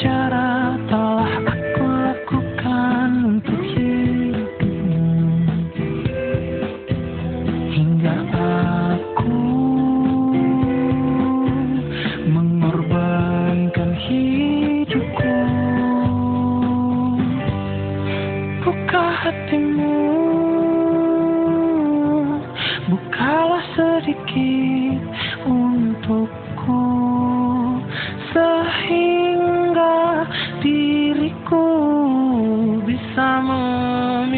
cara telah aku lakukan untuk hidupmu, hingga aku mengorbankan hidupku. Buka hatimu, bukalah sedikit untukku, sehingga diriku bisa memilikimu.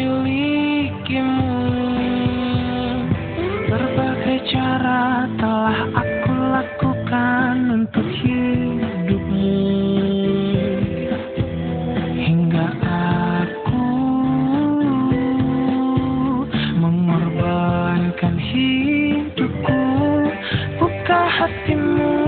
Berbagai cara telah aku lakukan untuk hidupmu, hingga aku mengorbankan hidupku. Buka hatimu.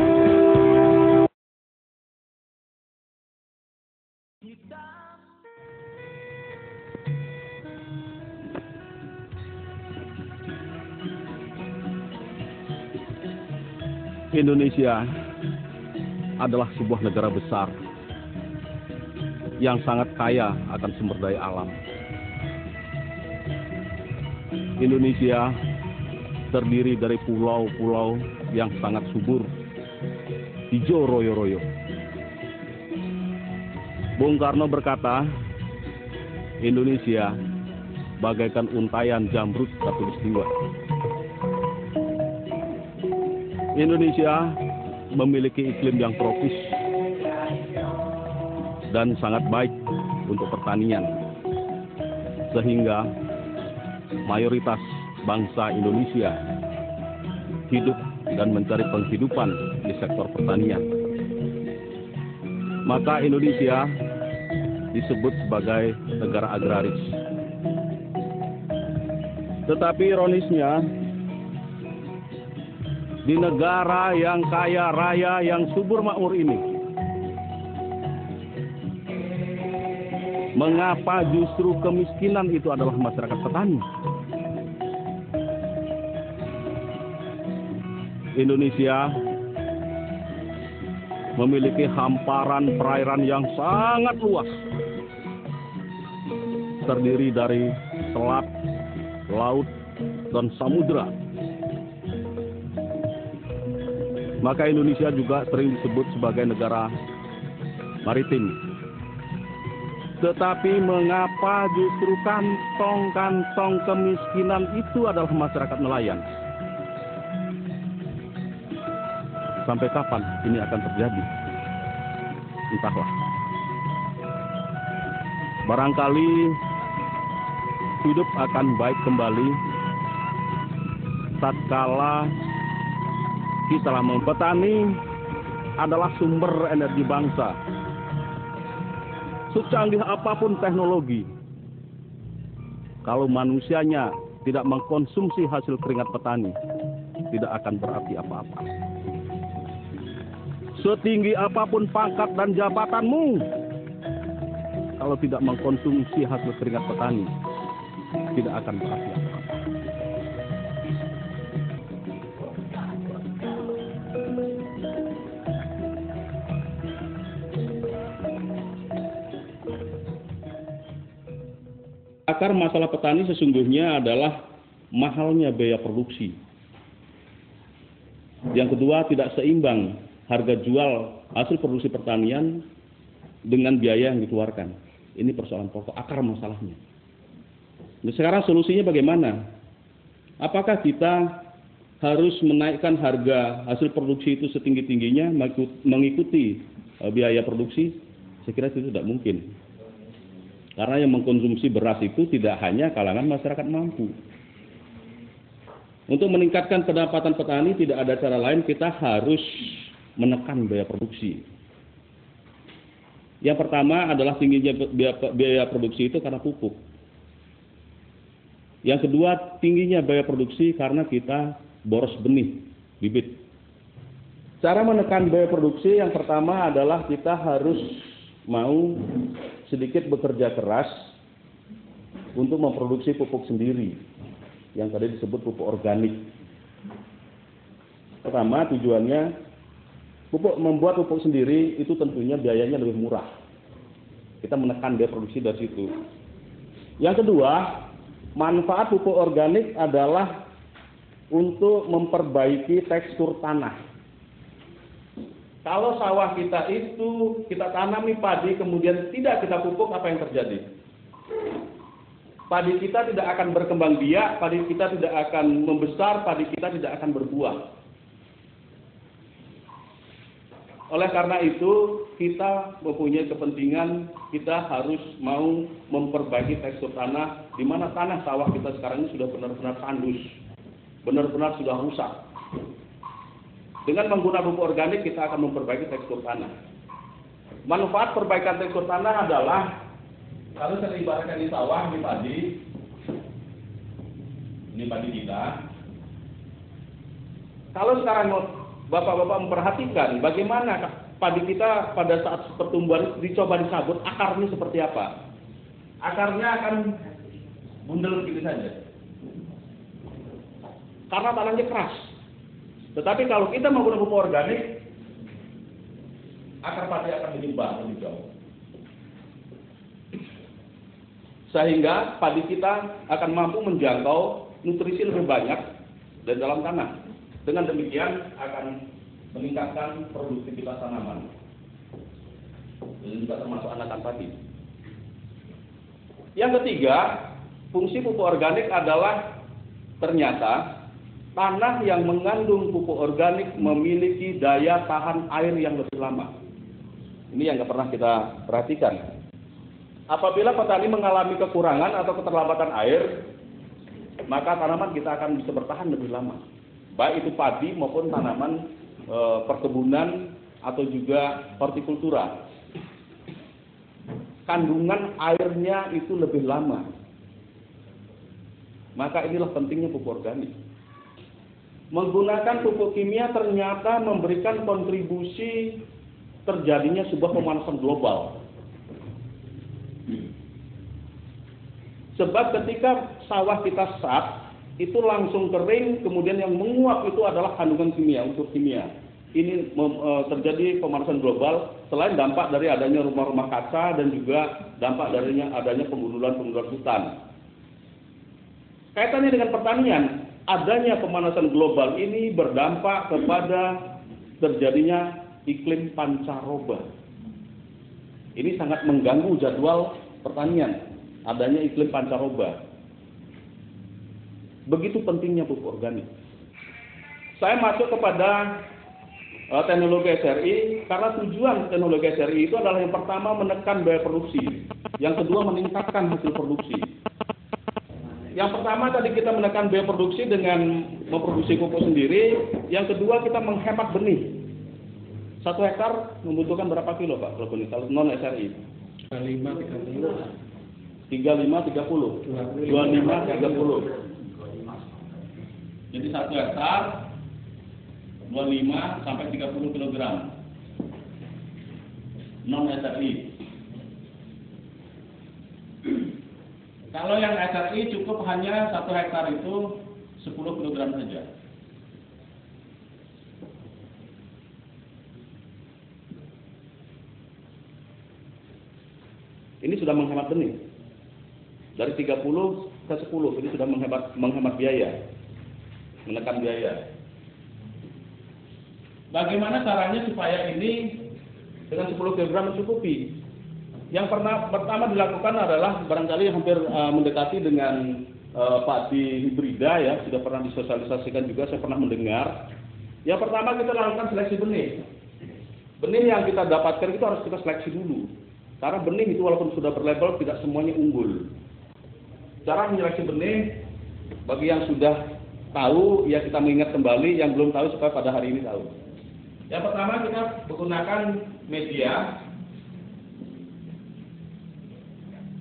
Indonesia adalah sebuah negara besar yang sangat kaya akan sumber daya alam. Indonesia terdiri dari pulau-pulau yang sangat subur, hijau royo-royo. Bung Karno berkata, Indonesia bagaikan untayan jamrud khatulistiwa. Indonesia memiliki iklim yang tropis dan sangat baik untuk pertanian, sehingga mayoritas bangsa Indonesia hidup dan mencari penghidupan di sektor pertanian. Maka Indonesia disebut sebagai negara agraris. Tetapi ironisnya, di negara yang kaya raya, yang subur makmur ini, mengapa justru kemiskinan itu adalah masyarakat petani? Indonesia memiliki hamparan perairan yang sangat luas, terdiri dari selat, laut, dan samudera. Maka Indonesia juga sering disebut sebagai negara maritim. Tetapi mengapa justru kantong-kantong kemiskinan itu adalah masyarakat nelayan? Sampai kapan ini akan terjadi? Entahlah. Barangkali hidup akan baik kembali tatkala kita lah petani adalah sumber energi bangsa. Secanggih apapun teknologi, kalau manusianya tidak mengkonsumsi hasil keringat petani, tidak akan berarti apa-apa. Setinggi apapun pangkat dan jabatanmu, kalau tidak mengkonsumsi hasil keringat petani, tidak akan berarti apa-apa. Akar masalah petani sesungguhnya adalah mahalnya biaya produksi. Yang kedua, tidak seimbang harga jual hasil produksi pertanian dengan biaya yang dikeluarkan. Ini persoalan pokok, akar masalahnya. Nah, sekarang solusinya bagaimana? Apakah kita harus menaikkan harga hasil produksi itu setinggi-tingginya mengikuti biaya produksi? Saya kira itu tidak mungkin. Karena yang mengkonsumsi beras itu tidak hanya kalangan masyarakat mampu. Untuk meningkatkan pendapatan petani tidak ada cara lain, kita harus menekan biaya produksi. Yang pertama adalah tingginya biaya produksi itu karena pupuk. Yang kedua, tingginya biaya produksi karena kita boros benih, bibit. Cara menekan biaya produksi yang pertama adalah kita harus mau sedikit bekerja keras untuk memproduksi pupuk sendiri, yang tadi disebut pupuk organik. Pertama, tujuannya Membuat pupuk sendiri itu tentunya biayanya lebih murah. Kita menekan biaya produksi dari situ. Yang kedua, manfaat pupuk organik adalah untuk memperbaiki tekstur tanah. Kalau sawah kita itu kita tanami padi kemudian tidak kita pupuk, apa yang terjadi? Padi kita tidak akan berkembang biak, padi kita tidak akan membesar, padi kita tidak akan berbuah. Oleh karena itu, kita mempunyai kepentingan, kita harus mau memperbaiki tekstur tanah, di mana tanah sawah kita sekarang ini sudah benar-benar tandus, benar-benar sudah rusak. Dengan menggunakan pupuk organik, kita akan memperbaiki tekstur tanah. Manfaat perbaikan tekstur tanah adalah, kalau saya ibaratkan di sawah, di padi, ini padi kita. Kalau sekarang Bapak-bapak memperhatikan bagaimana padi kita pada saat pertumbuhan dicoba disabut, akarnya seperti apa? Akarnya akan bundel begitu saja. Karena tanahnya keras. Tetapi kalau kita menggunakan pupuk organik, akar padi akan menyebar lebih jauh. Sehingga padi kita akan mampu menjangkau nutrisi lebih banyak dari dalam tanah. Dengan demikian akan meningkatkan produktivitas tanaman. Ini juga termasuk anakan padi. Yang ketiga, fungsi pupuk organik adalah ternyata tanah yang mengandung pupuk organik memiliki daya tahan air yang lebih lama. Ini yang nggak pernah kita perhatikan. Apabila petani mengalami kekurangan atau keterlambatan air, maka tanaman kita akan bisa bertahan lebih lama. Baik itu padi maupun tanaman perkebunan atau juga hortikultura. Kandungan airnya itu lebih lama. Maka inilah pentingnya pupuk organik. Menggunakan pupuk kimia ternyata memberikan kontribusi terjadinya sebuah pemanasan global. Sebab ketika sawah kita sat, itu langsung kering, kemudian yang menguap itu adalah kandungan kimia, unsur kimia. Ini terjadi pemanasan global selain dampak dari adanya rumah-rumah kaca dan juga dampak dari adanya penggundulan hutan. Kaitannya dengan pertanian, adanya pemanasan global ini berdampak kepada terjadinya iklim pancaroba. Ini sangat mengganggu jadwal pertanian, adanya iklim pancaroba. Begitu pentingnya pupuk organik. Saya masuk kepada teknologi SRI karena tujuan teknologi SRI itu adalah yang pertama menekan biaya produksi, yang kedua meningkatkan hasil produksi. Yang pertama tadi kita menekan biaya produksi dengan memproduksi pupuk sendiri, yang kedua kita menghemat benih. 1 hektar membutuhkan berapa kilo Pak kalau benih kalau non SRI? 35 35 30. 25 30. Jadi 1 hektar 25 sampai 30 kg non SRI. Kalau yang SRI cukup hanya 1 hektar itu 10 kg saja. Ini sudah menghemat benih. Dari 30 ke 10 ini sudah menghemat biaya. Menekan biaya. Bagaimana caranya supaya ini dengan 10 kg mencukupi? Yang pertama dilakukan adalah barangkali hampir mendekati dengan padi hibrida ya, sudah pernah disosialisasikan juga, saya pernah mendengar. Yang pertama kita lakukan seleksi benih. Benih yang kita dapatkan itu harus kita seleksi dulu. Karena benih itu walaupun sudah berlabel tidak semuanya unggul. Cara menyeleksi benih bagi yang sudah tahu ya kita mengingat kembali, yang belum tahu supaya pada hari ini tahu. Yang pertama kita menggunakan media.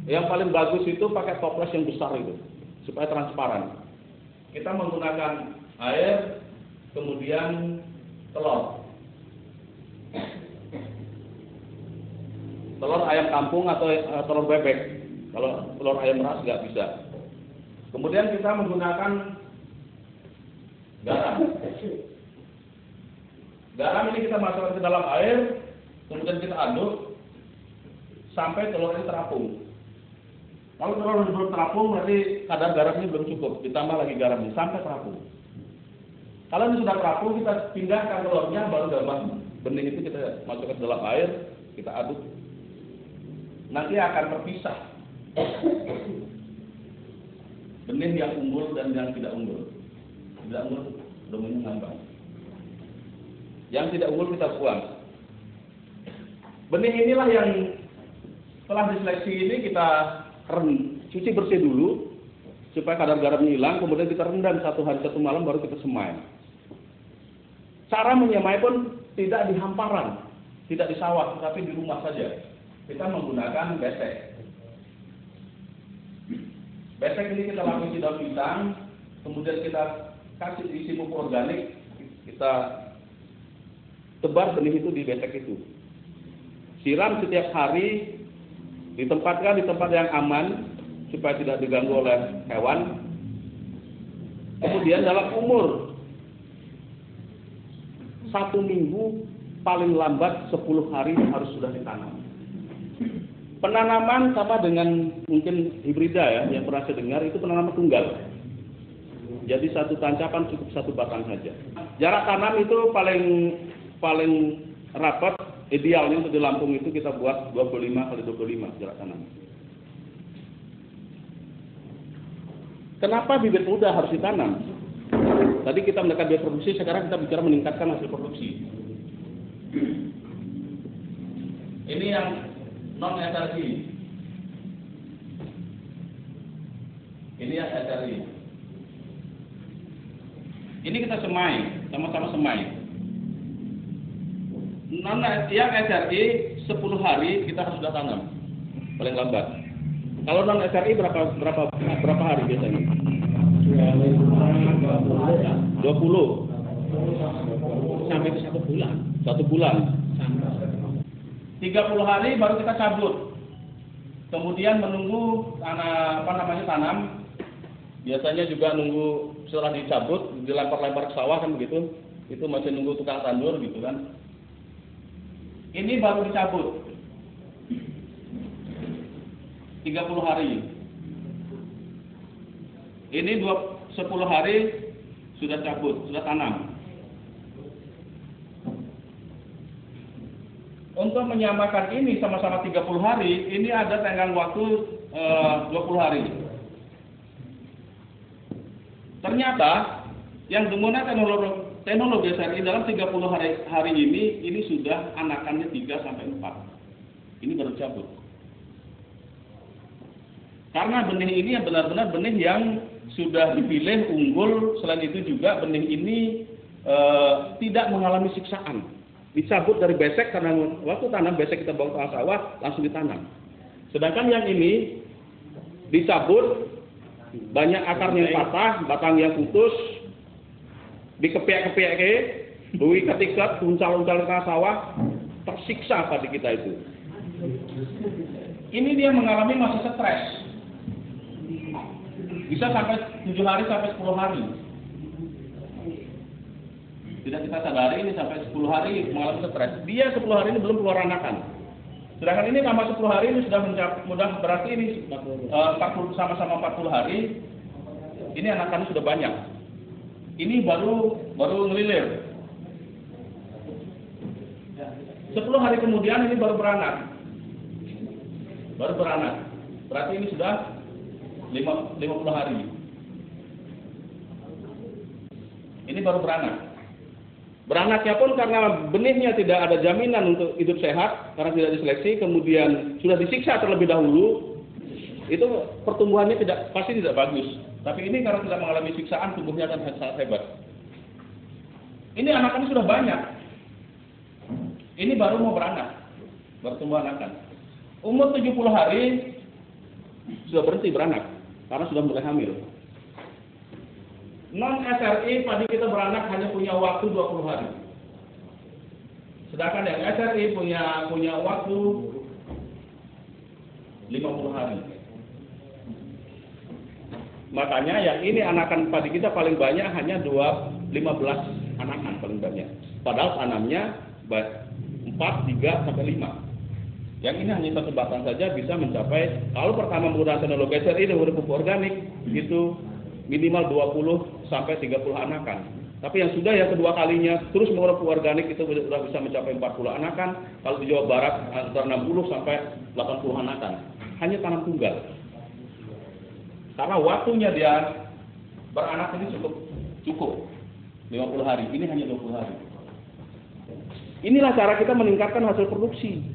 Yang paling bagus itu pakai toples yang besar itu supaya transparan. Kita menggunakan air, kemudian telur. Telur ayam kampung atau telur bebek. Kalau telur ayam ras nggak bisa. Kemudian kita menggunakan garam. Garam ini kita masukkan ke dalam air, kemudian kita aduk sampai telur ini terapung. Kalau telur belum terapung, berarti kadar garamnya belum cukup. Ditambah lagi garamnya sampai terapung. Kalau ini sudah terapung, kita pindahkan telurnya, baru gabah benih itu kita masukkan ke dalam air, kita aduk. Nanti akan terpisah benih yang unggul dan yang tidak unggul. Tidak unggul, dominan ngambang. Yang tidak unggul kita buang. Benih inilah yang setelah diseleksi ini kita cuci bersih dulu supaya kadar garamnya hilang, kemudian kita rendam 1 hari 1 malam baru kita semai. Cara menyemai pun tidak di hamparan, tidak di sawah, tetapi di rumah saja. Kita menggunakan besek. Besek ini kita lapisi daun pisang, kemudian kita kasih isi pupuk organik, kita tebar benih itu di besek itu. Siram setiap hari, ditempatkan di tempat yang aman supaya tidak diganggu oleh hewan. Kemudian dalam umur 1 minggu paling lambat 10 hari harus sudah ditanam. Penanaman sama dengan mungkin hibrida ya, yang pernah saya dengar itu penanaman tunggal. Jadi 1 tancapan cukup 1 batang saja. Jarak tanam itu paling rapat, idealnya untuk di Lampung itu kita buat 25 kali 25 jarak tanam. Kenapa bibit muda harus ditanam? Tadi kita mendekat biaya produksi, sekarang kita bicara meningkatkan hasil produksi. Ini yang non SRI. Ini yang SRI. Ini kita semai, sama-sama semai. Non yang SRI 10 hari kita harus sudah tanam, paling lambat. Kalau non SRI berapa hari biasanya? 20 sampai ke 1 bulan. 1 bulan. 30 hari baru kita cabut. Kemudian menunggu tanam. Biasanya juga nunggu setelah dicabut, dilempar-lempar ke sawah kan begitu. Itu masih nunggu tukang tandur gitu kan. Ini baru dicabut. 30 hari. Ini 10 hari sudah cabut, sudah tanam. Untuk menyamakan ini sama-sama 30 hari, ini ada tenggang waktu 20 hari. Ternyata yang menggunakan teknologi SRI dalam 30 hari ini sudah anakannya 3 sampai 4. Ini baru cabut. Karena benih ini benar-benar benih yang sudah dipilih unggul. Selain itu juga benih ini tidak mengalami siksaan. Dicabut dari besek karena waktu tanam besek kita bawa ke sawah langsung ditanam. Sedangkan yang ini dicabut, banyak akarnya yang patah, batang yang putus, dikepiak-kepiak, bui ketikat, uncal-uncal ke sawah, tersiksa padi kita itu. Ini dia mengalami masa stres. Bisa sampai 7 hari sampai 10 hari. Tidak kita sadari ini sampai 10 hari mengalami stres. Dia 10 hari ini belum keluar anakan. Sedangkan ini tambah 10 hari ini sudah berarti ini 40 sama-sama 40 hari. Ini anakannya sudah banyak. Ini baru ngelilir. 10 hari kemudian ini baru beranak. Berarti ini sudah 50 hari. Ini baru beranak. Beranaknya pun karena benihnya tidak ada jaminan untuk hidup sehat, karena tidak diseleksi, kemudian sudah disiksa terlebih dahulu, itu pertumbuhannya pasti tidak bagus. Tapi ini karena tidak mengalami siksaan, tumbuhnya akan sangat hebat. Ini anakannya sudah banyak. Ini baru mau beranak, baru tumbuh anakan. Umur 70 hari sudah berhenti beranak, karena sudah mulai hamil. Non SRI padi kita beranak hanya punya waktu 20 hari. Sedangkan yang SRI punya waktu 50 hari. Makanya yang ini anakan padi kita paling banyak hanya 15 anakan paling banyak. Padahal tanamnya 4, 3, sampai 5. Yang ini hanya satu batang saja bisa mencapai, kalau pertama menggunakan teknologi SRI dengan pupuk organik, itu minimal 20 sampai 30 anakan. Tapi yang sudah yang kedua kalinya terus menggunakan pupuk organik itu sudah bisa mencapai 40 anakan. Kalau di Jawa Barat antara 60 sampai 80 anakan. Hanya tanam tunggal. Karena waktunya dia beranak ini cukup 50 hari. Ini hanya 20 hari. Inilah cara kita meningkatkan hasil produksi.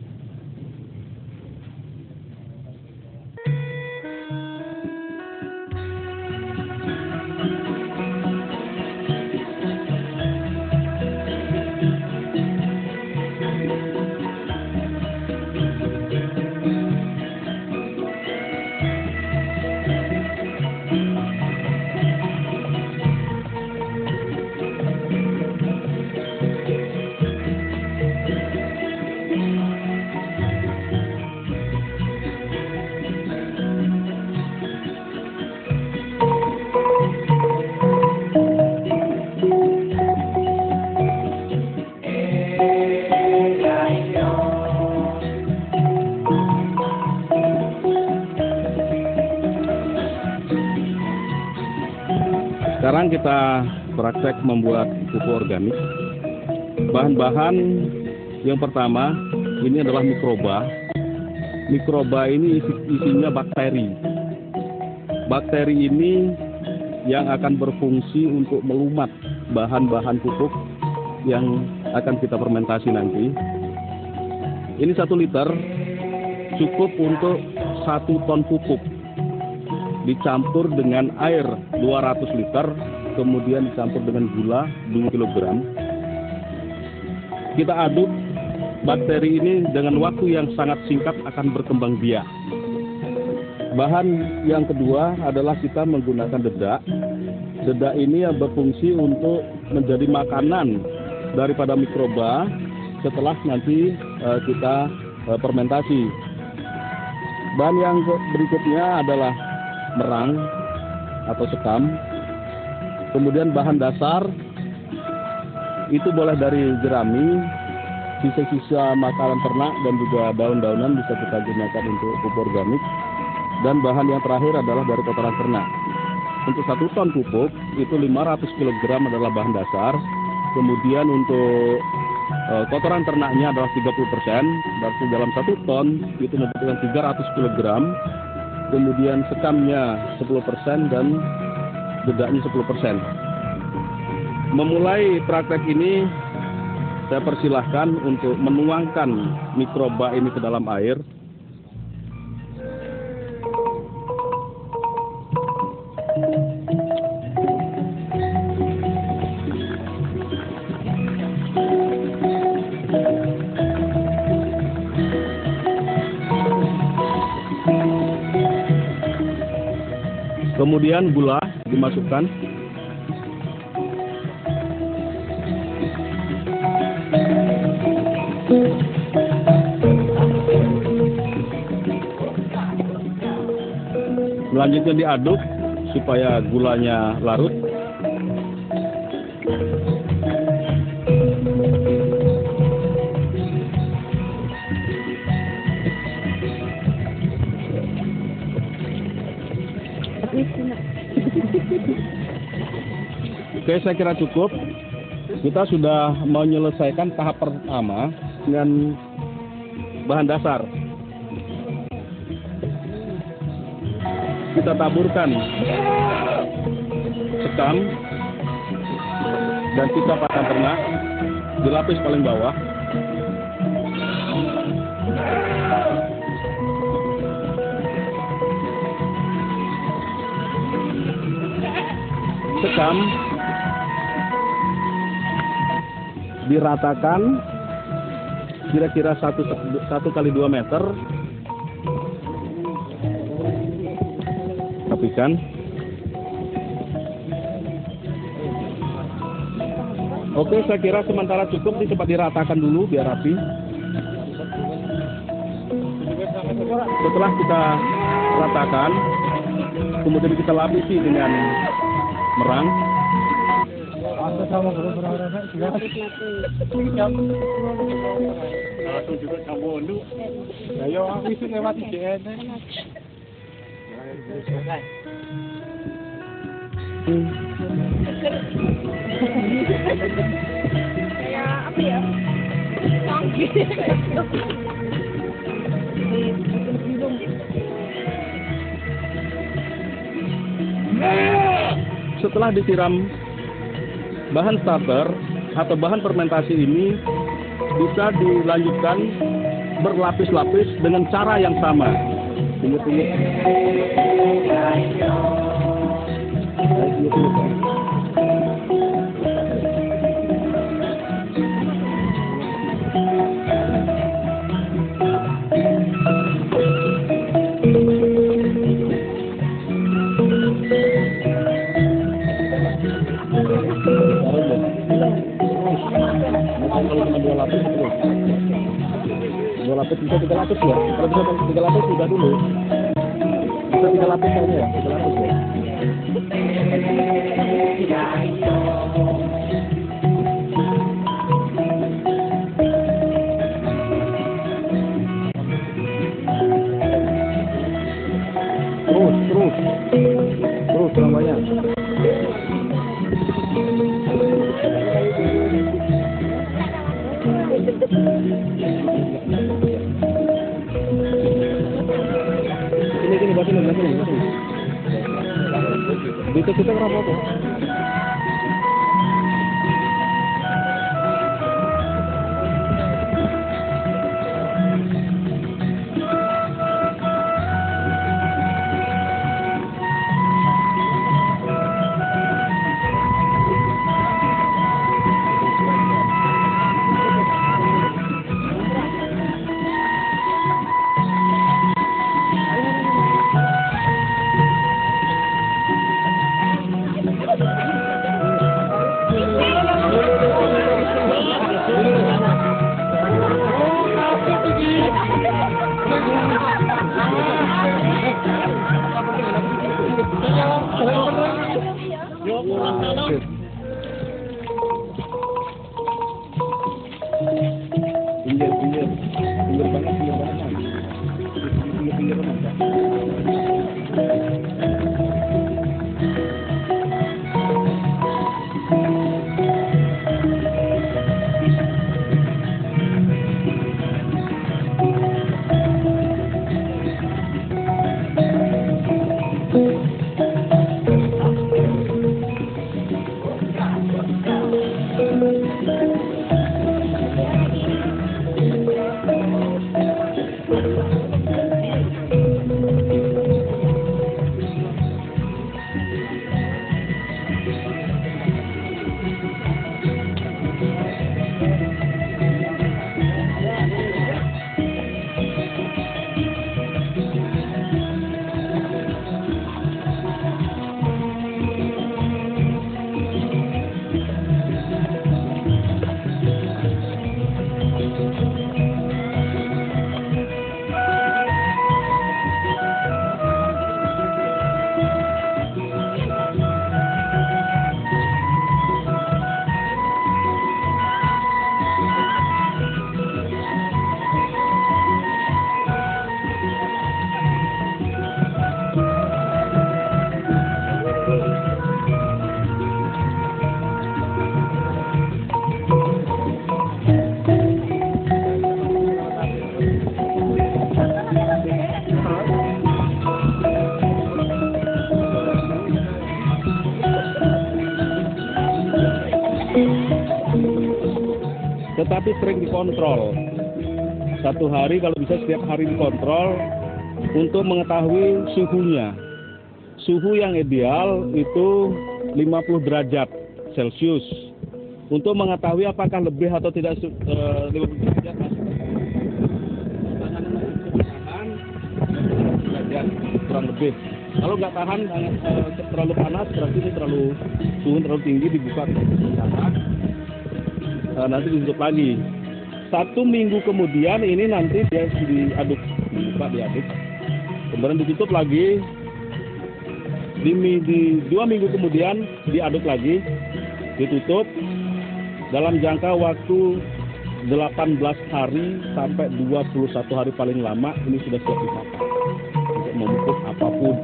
Sekarang kita praktek membuat pupuk organik. Bahan-bahan yang pertama ini adalah mikroba. Mikroba ini isinya bakteri. Bakteri ini yang akan berfungsi untuk melumat bahan-bahan pupuk yang akan kita fermentasi nanti. Ini 1 liter cukup untuk 1 ton pupuk. Dicampur dengan air 200 liter, kemudian dicampur dengan gula 2 kg. Kita aduk bakteri ini dengan waktu yang sangat singkat akan berkembang biak. Bahan yang kedua adalah kita menggunakan dedak. Dedak ini yang berfungsi untuk menjadi makanan daripada mikroba setelah nanti kita fermentasi. Bahan yang berikutnya adalah merang atau sekam. Kemudian bahan dasar itu boleh dari jerami, sisa-sisa makanan ternak dan juga daun-daunan bisa kita gunakan untuk pupuk organik. Dan bahan yang terakhir adalah dari kotoran ternak. Untuk 1 ton pupuk itu 500 kg adalah bahan dasar. Kemudian untuk kotoran ternaknya adalah 30%. Berarti dalam 1 ton itu membutuhkan 300 kg. Kemudian sekamnya 10% dan dedaknya 10%. Memulai praktek ini, saya persilahkan untuk menuangkan mikroba ini ke dalam air. Kemudian gula dimasukkan. Selanjutnya diaduk supaya gulanya larut. Oke, saya kira cukup. Kita sudah menyelesaikan tahap pertama dengan bahan dasar. Kita taburkan sekam dan sisa pakan ternak di lapis paling bawah. Sekam diratakan kira-kira 1 kali 2 meter. Rapikan. Oke, saya kira sementara cukup, cepat diratakan dulu biar rapi. Setelah kita ratakan, kemudian kita lapisi dengan merang. Aku sama beberapa juga. Aku juga campur dulu. Ayo aku itu lewat IGN. Kayak apa ya? Canggih. Setelah disiram bahan starter atau bahan fermentasi ini bisa dilanjutkan berlapis-lapis dengan cara yang sama. Dua lapis bisa 3 lapis ya. Kalau bisa 3 lapis sudah dulu. Bisa 3 lapis saja ya. 3 lapis ya. Terus kurang banyak. Ini buat ini. Kita berapa tuh? Tetapi sering dikontrol. Satu hari kalau bisa setiap hari dikontrol untuk mengetahui suhunya. Suhu yang ideal itu 50 derajat Celcius. Untuk mengetahui apakah lebih atau tidak 50 derajat derajat kurang lebih. Kalau nggak tahan terlalu panas berarti ini suhu terlalu tinggi, dibuka nanti ditutup lagi. 1 minggu kemudian ini nanti dia diaduk, diaduk, kemudian ditutup lagi. Di 2 minggu kemudian diaduk lagi, ditutup dalam jangka waktu 18 hari sampai 21 hari paling lama. Ini sudah siap dipakai untuk memupuk apapun,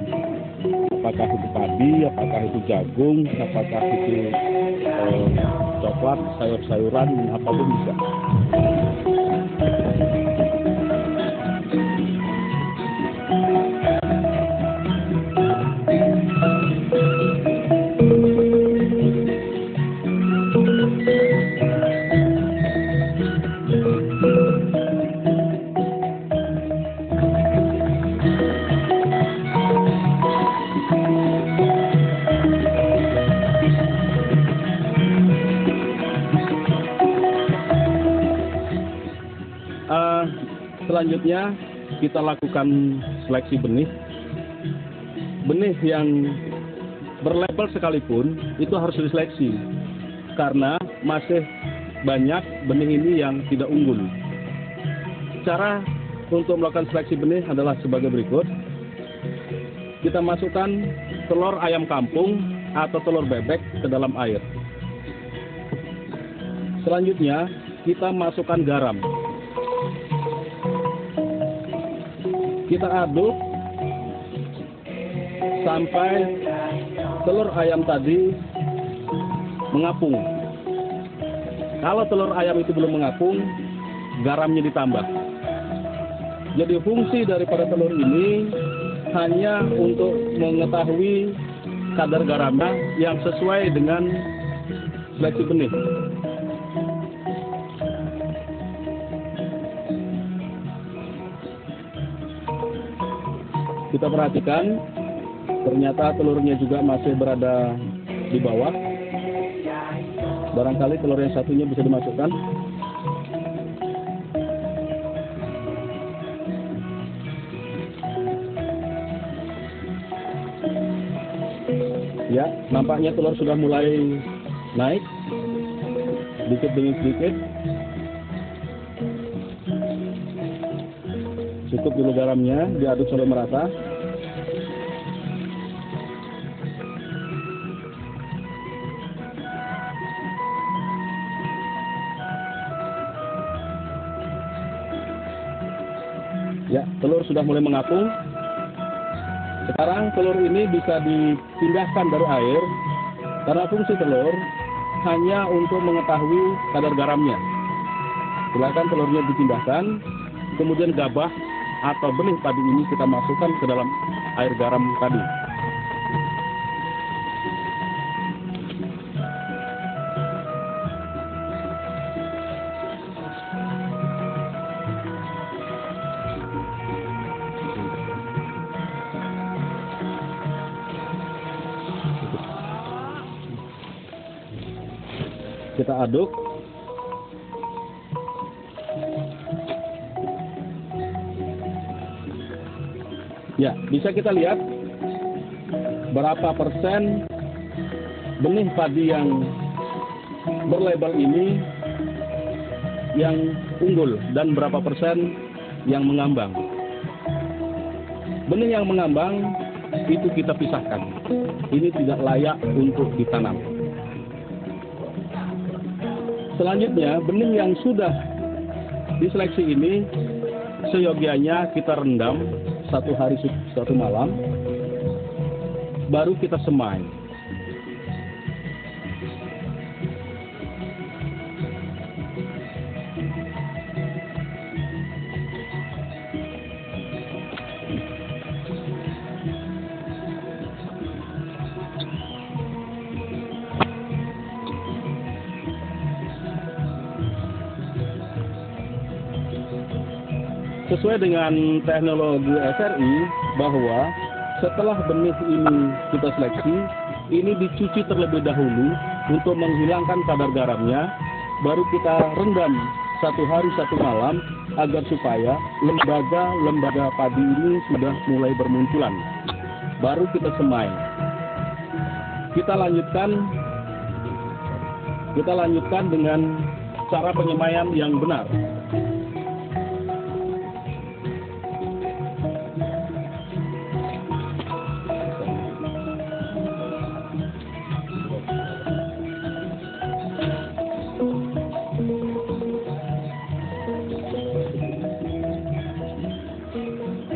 apakah itu padi, apakah itu jagung, apakah itu coklat, sayur-sayuran, apapun bisa. Selanjutnya kita lakukan seleksi benih. Benih yang berlabel sekalipun itu harus diseleksi karena masih banyak benih ini yang tidak unggul. Cara untuk melakukan seleksi benih adalah sebagai berikut. Kita masukkan telur ayam kampung atau telur bebek ke dalam air. Selanjutnya kita masukkan garam. Kita aduk sampai telur ayam tadi mengapung. Kalau telur ayam itu belum mengapung, garamnya ditambah. Jadi fungsi daripada telur ini hanya untuk mengetahui kadar garamnya yang sesuai dengan seleksi benih. Kita perhatikan, ternyata telurnya juga masih berada di bawah. Barangkali telur yang satunya bisa dimasukkan. Ya, nampaknya telur sudah mulai naik, sedikit demi sedikit. Cukup dulu garamnya, diaduk sampai merata. Ya, telur sudah mulai mengapung. Sekarang telur ini bisa dipindahkan dari air karena fungsi telur hanya untuk mengetahui kadar garamnya. Silakan telurnya dipindahkan, kemudian gabah atau benih padi ini kita masukkan ke dalam air garam tadi. Kita aduk. Ya, bisa kita lihat berapa persen benih padi yang berlabel ini yang unggul dan berapa persen yang mengambang. Benih yang mengambang itu kita pisahkan. Ini tidak layak untuk ditanam. Selanjutnya, benih yang sudah diseleksi ini seyogianya kita rendam 1 hari 1 malam, baru kita semai. Sesuai dengan teknologi SRI bahwa setelah benih ini kita seleksi, ini dicuci terlebih dahulu untuk menghilangkan kadar garamnya, baru kita rendam 1 hari 1 malam agar supaya lembaga padi ini sudah mulai bermunculan. Baru kita semai. Kita lanjutkan dengan cara penyemaian yang benar.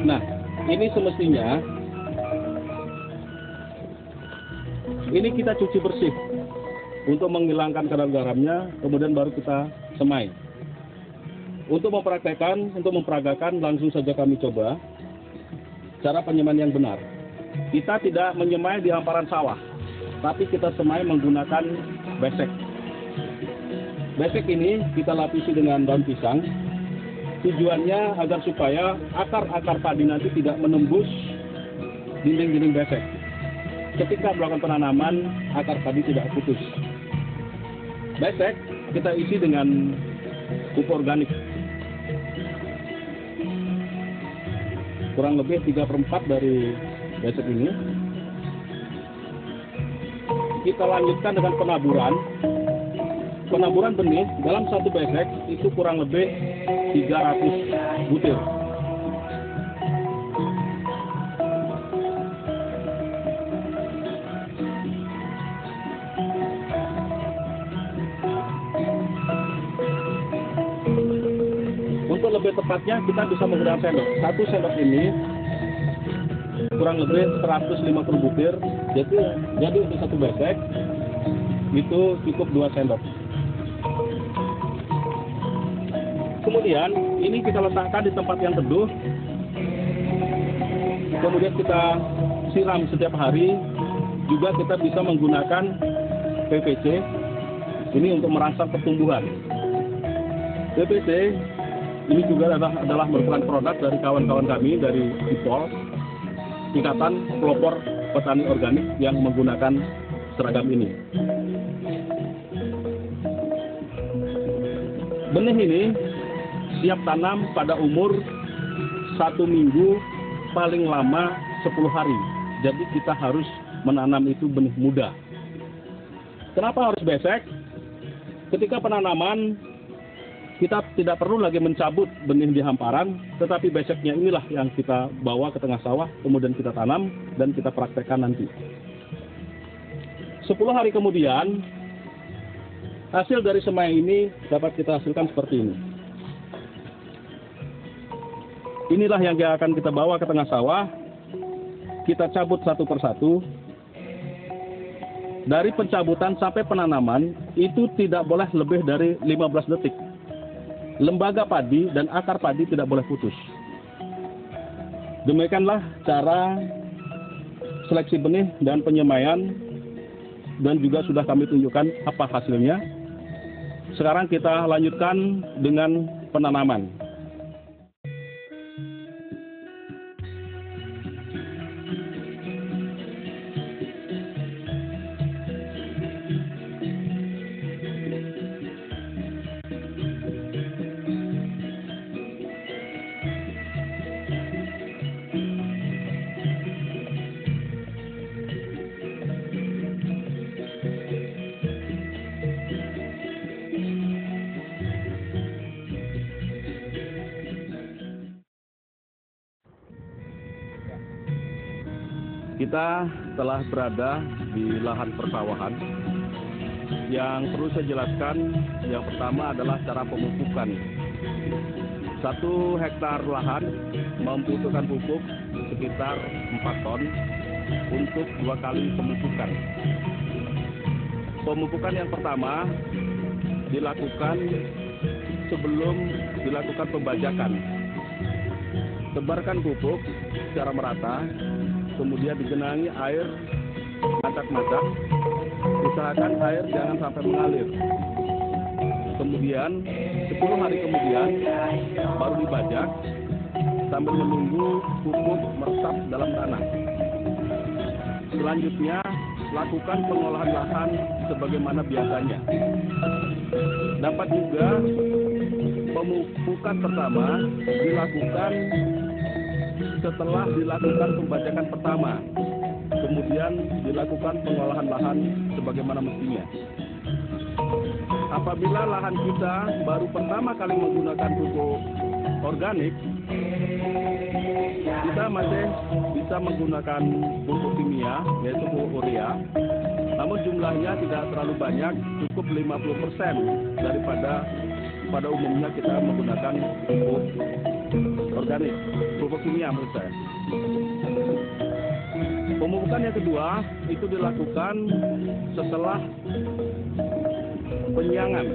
Nah, ini semestinya ini kita cuci bersih untuk menghilangkan kadar garamnya, kemudian baru kita semai. Untuk memperagakan, langsung saja kami coba cara penyemaian yang benar. Kita tidak menyemai di hamparan sawah, tapi kita semai menggunakan besek. Besek ini kita lapisi dengan daun pisang. Tujuannya agar supaya akar-akar padi nanti tidak menembus dinding-dinding besek. Ketika melakukan penanaman, akar padi tidak putus. Besek kita isi dengan pupuk organik. Kurang lebih 3/4 dari besek ini. Kita lanjutkan dengan penaburan. Penaburan benih dalam satu besek itu kurang lebih 300 butir. Untuk lebih tepatnya kita bisa menggunakan sendok. Satu sendok ini kurang lebih 150 butir. Jadi untuk satu besek itu cukup 2 sendok. Kemudian ini kita letakkan di tempat yang teduh. Kemudian kita siram setiap hari. Juga kita bisa menggunakan PVC ini untuk merangsang pertumbuhan. PVC ini juga adalah merupakan produk dari kawan-kawan kami dari IPOL, Ikatan Pelopor Petani Organik, yang menggunakan seragam ini. Benih ini siap tanam pada umur 1 minggu, paling lama 10 hari. Jadi kita harus menanam itu benih muda. Kenapa harus besek? Ketika penanaman, kita tidak perlu lagi mencabut benih di hamparan, tetapi beseknya inilah yang kita bawa ke tengah sawah, kemudian kita tanam dan kita praktekkan nanti. 10 hari kemudian, hasil dari semai ini dapat kita hasilkan seperti ini. Inilah yang akan kita bawa ke tengah sawah. Kita cabut satu persatu. Dari pencabutan sampai penanaman itu tidak boleh lebih dari 15 detik. Lembaga padi dan akar padi tidak boleh putus. Demikianlah cara seleksi benih dan penyemaian, dan juga sudah kami tunjukkan apa hasilnya. Sekarang kita lanjutkan dengan penanaman. Kita telah berada di lahan persawahan. Yang perlu saya jelaskan, yang pertama adalah cara pemupukan. 1 hektar lahan membutuhkan pupuk sekitar 4 ton untuk 2 kali pemupukan. Pemupukan yang pertama dilakukan sebelum dilakukan pembajakan. Tebarkan pupuk secara merata, kemudian digenangi air macak-macak. Usahakan air jangan sampai mengalir. Kemudian 10 hari kemudian baru dibajak sambil menunggu pupuk meresap dalam tanah. Selanjutnya lakukan pengolahan lahan sebagaimana biasanya. Dapat juga pemupukan pertama dilakukan setelah dilakukan pembajakan pertama, kemudian dilakukan pengolahan lahan sebagaimana mestinya. Apabila lahan kita baru pertama kali menggunakan pupuk organik, kita masih bisa menggunakan pupuk kimia, yaitu pupuk urea. Namun jumlahnya tidak terlalu banyak, cukup 50% daripada pada umumnya kita menggunakan pupuk organik. pupuk kimia menurut saya. Pemupukan yang kedua itu dilakukan setelah penyiangan.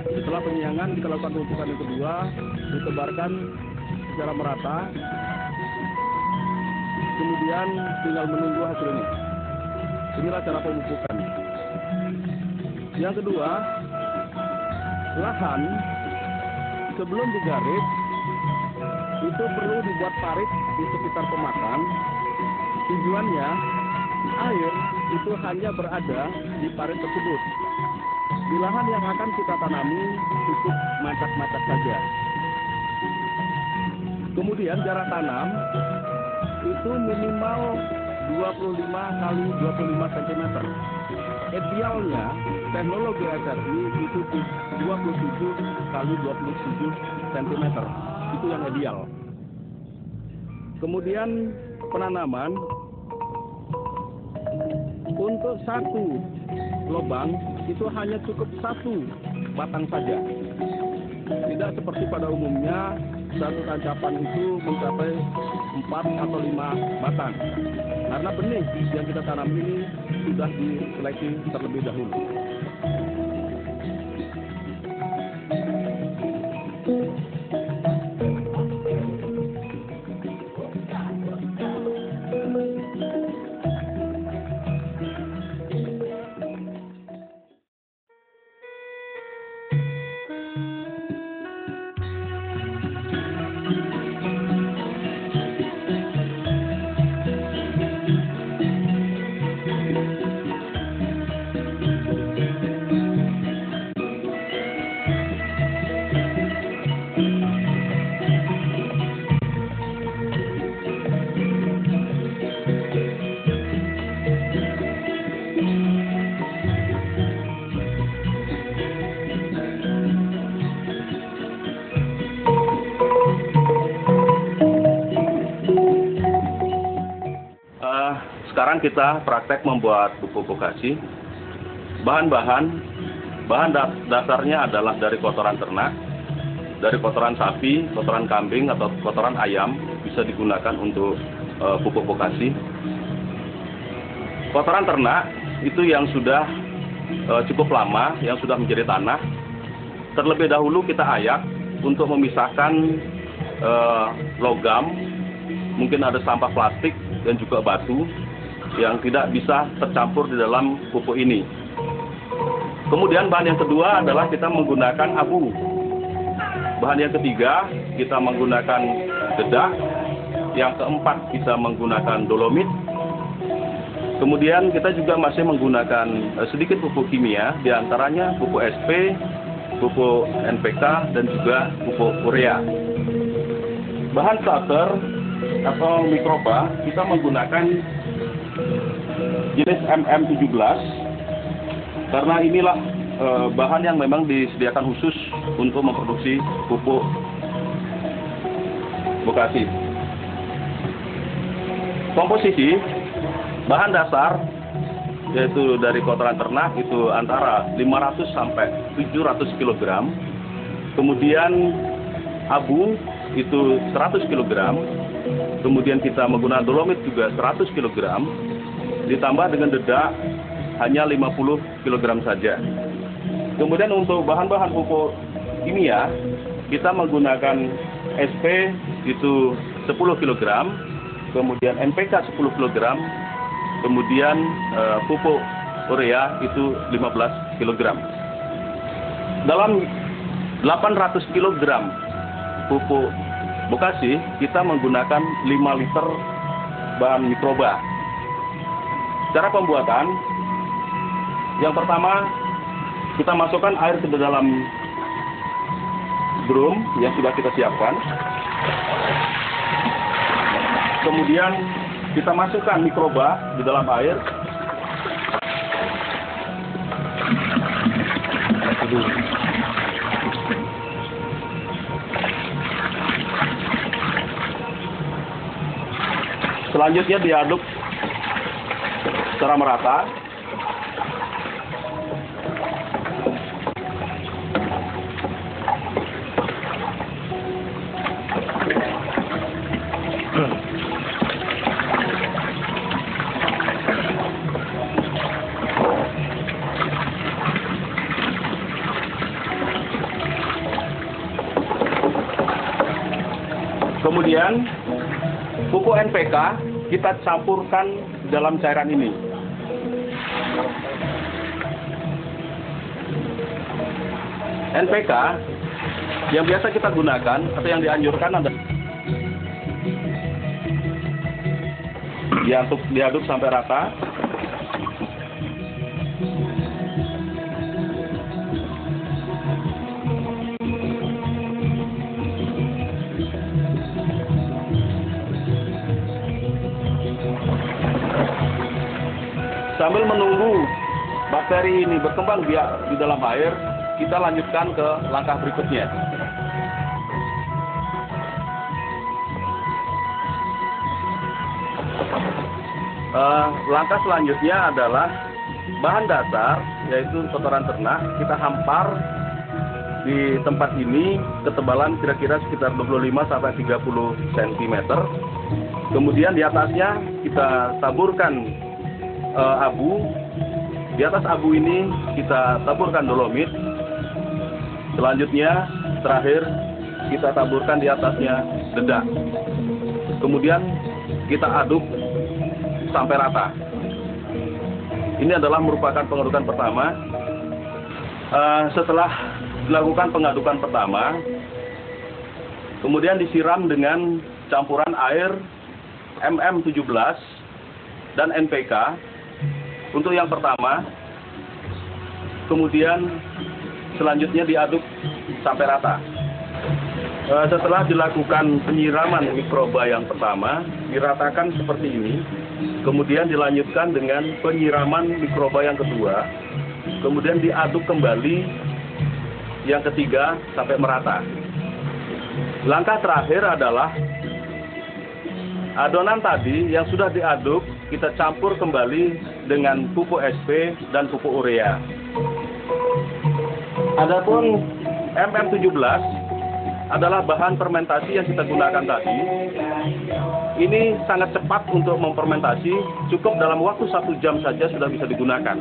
Setelah penyiangan kita lakukan pemupukan yang kedua, ditebarkan secara merata. Kemudian tinggal menunggu hasilnya. Inilah cara pemupukan. Yang kedua, lahan sebelum digarip itu perlu dibuat parit di sekitar pematang. Tujuannya air itu hanya berada di parit tersebut. Di lahan yang akan kita tanami cukup macak-macak saja. Kemudian jarak tanam itu minimal 25 kali 25 cm. Idealnya teknologi SRI itu 27 kali 27 cm. Itu yang ideal. Kemudian penanaman untuk satu lubang itu hanya cukup satu batang saja. Tidak seperti pada umumnya satu tancapan itu mencapai 4 atau 5 batang. Karena benih yang kita tanam ini sudah diseleksi terlebih dahulu. Sekarang kita praktek membuat pupuk bokasi. Bahan dasarnya adalah dari kotoran ternak, dari kotoran sapi, kotoran kambing atau kotoran ayam bisa digunakan untuk pupuk bokasi. Kotoran ternak itu yang sudah cukup lama, yang sudah menjadi tanah. Terlebih dahulu kita ayak untuk memisahkan logam, mungkin ada sampah plastik dan juga batu yang tidak bisa tercampur di dalam pupuk ini. Kemudian bahan yang kedua adalah kita menggunakan abu. Bahan yang ketiga kita menggunakan dedak. Yang keempat kita menggunakan dolomit. Kemudian kita juga masih menggunakan sedikit pupuk kimia, diantaranya pupuk SP, pupuk NPK dan juga pupuk urea. Bahan starter atau mikroba kita menggunakan jenis MM17 karena inilah bahan yang memang disediakan khusus untuk memproduksi pupuk bokasi. Komposisi bahan dasar yaitu dari kotoran ternak itu antara 500 sampai 700 kg. Kemudian abu itu 100 kg. Kemudian kita menggunakan dolomit juga 100 kg. Ditambah dengan dedak hanya 50 kg saja. Kemudian untuk bahan-bahan pupuk kimia kita menggunakan SP itu 10 kg, kemudian NPK 10 kg, kemudian pupuk urea itu 15 kg. Dalam 800 kg pupuk bokasi kita menggunakan 5 liter bahan mikroba. Cara pembuatan, yang pertama kita masukkan air ke dalam drum yang sudah kita siapkan. Kemudian kita masukkan mikroba di dalam air. Selanjutnya diaduk secara merata. Kemudian pupuk NPK kita campurkan dalam cairan ini. NPK yang biasa kita gunakan atau yang dianjurkan adalah diaduk sampai rata. Sambil menunggu bakteri ini berkembang biak di dalam air, kita lanjutkan ke langkah berikutnya. Langkah selanjutnya adalah bahan dasar, yaitu kotoran ternak, kita hampar di tempat ini ketebalan kira-kira sekitar 25-30 cm. Kemudian di atasnya kita taburkan abu. Di atas abu ini kita taburkan dolomit. Selanjutnya, terakhir, kita taburkan di atasnya dedak. Kemudian kita aduk sampai rata. Ini adalah merupakan pengadukan pertama. Setelah dilakukan pengadukan pertama, kemudian disiram dengan campuran air MM17 dan NPK untuk yang pertama. Kemudian selanjutnya diaduk sampai rata. Setelah dilakukan penyiraman mikroba yang pertama, diratakan seperti ini. Kemudian dilanjutkan dengan penyiraman mikroba yang kedua. Kemudian diaduk kembali yang ketiga sampai merata. Langkah terakhir adalah adonan tadi yang sudah diaduk kita campur kembali dengan pupuk SP dan pupuk urea. Adapun MM17 adalah bahan fermentasi yang kita gunakan tadi. Ini sangat cepat untuk memfermentasi, cukup dalam waktu 1 jam saja sudah bisa digunakan.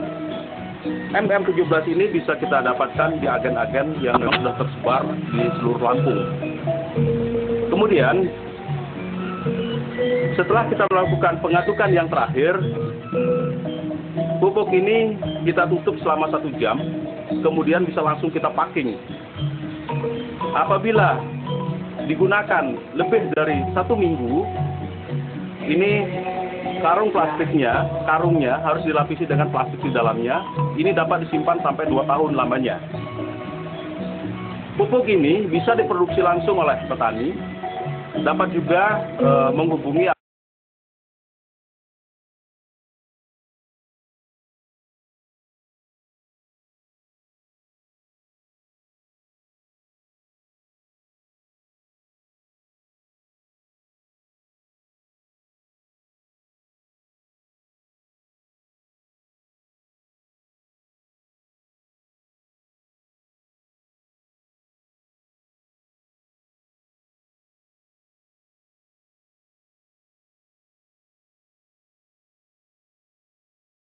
MM17 ini bisa kita dapatkan di agen-agen yang memang sudah tersebar di seluruh Lampung. Kemudian, setelah kita melakukan pengadukan yang terakhir, pupuk ini kita tutup selama 1 jam, kemudian bisa langsung kita packing. Apabila digunakan lebih dari 1 minggu, ini karungnya harus dilapisi dengan plastik di dalamnya. Ini dapat disimpan sampai 2 tahun lamanya. Pupuk ini bisa diproduksi langsung oleh petani, dapat juga menghubungi